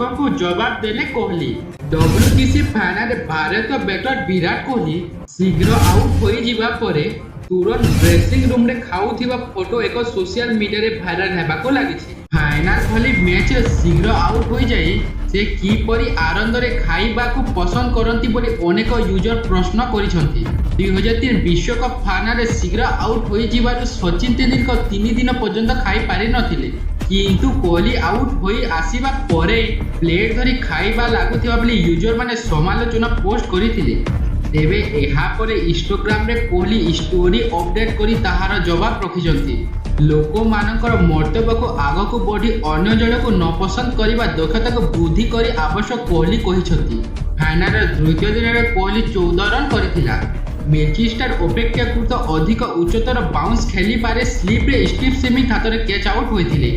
ଲୋକଙ୍କୁ ଜବାବ ଦେଲେ କୋହଲି। WTC ଫାଇନାଲରେ ଭାରତୀୟ ବ୍ୟାଟର ବିରାଟ କୋହଲି ଶୀଘ୍ର ଆଉଟ୍ ହୋଇଯିବା ପରେ ତୁରନ୍ତ ଡ୍ରେସିଂ ରୁମ୍ରେ ଖାଉଥିବା ଫଟୋ ଏକ ସୋସିଆଲ ମିଡିଆରେ ଭାଇରାଲ ହେବାକୁ ଲାଗିଛି। ଫାଇନାଲ ଭଳି ମ୍ୟାଚରେ ଶୀଘ୍ର ଆଉଟ୍ ହୋଇଯାଇ ସେ କିପରି ଆନନ୍ଦରେ ଖାଇବାକୁ ପସନ୍ଦ କରନ୍ତି ବୋଲି ଅନେକ ୟୁଜର ପ୍ରଶ୍ନ କରିଛନ୍ତି। 2003 ବିଶ୍ୱକପ୍ ଫାଇନାଲରେ ଶୀଘ୍ର ଆଉଟ୍ ହୋଇଯିବାରୁ ସଚିନ ତେନ୍ଦୁଲକର 3 ଦିନ ପର୍ଯ୍ୟନ୍ତ ଖାଇପାରିନଥିଲେ। କିନ୍ତୁ କୋହଲି ଆଉଟ୍ ହୋଇ ଆସିବା ପରେ ପ୍ଲେଟ୍ ଧରି ଖାଇବା ଲାଗୁଥିବା ବୋଲି ୟୁଜରମାନେ ସମାଲୋଚନା ପୋଷ୍ଟ କରିଥିଲେ। ତେବେ ଏହାପରେ ଇନଷ୍ଟାଗ୍ରାମରେ କୋହଲି ଷ୍ଟୋରି ଅପଡେଟ୍ କରି ତାହାର ଜବାବ ରଖିଛନ୍ତି। ଲୋକମାନଙ୍କର ମନ୍ତବ୍ୟକୁ ଆଗକୁ ବଢ଼ି ଅନ୍ୟ ଜଣକୁ ନପସନ୍ଦ କରିବା ଦକ୍ଷତାକୁ ବୃଦ୍ଧି କରି ଆବଶ୍ୟକ କୋହଲି କହିଛନ୍ତି। ଫାଇନାଲର ତୃତୀୟ ଦିନରେ କୋହଲି 14 ରନ୍ କରିଥିଲା। ମ୍ୟାନଚେଷ୍ଟର ଅପେକ୍ଷାକୃତ ଅଧିକ ଉଚ୍ଚତର ବାଉନ୍ସ ଖେଳିବାରେ ସ୍ଲିପ୍ରେ ଷ୍ଟିଭ୍ ସ୍ମିଥ୍ ହାତରେ କ୍ୟାଚ୍ ଆଉଟ୍ ହୋଇଥିଲେ।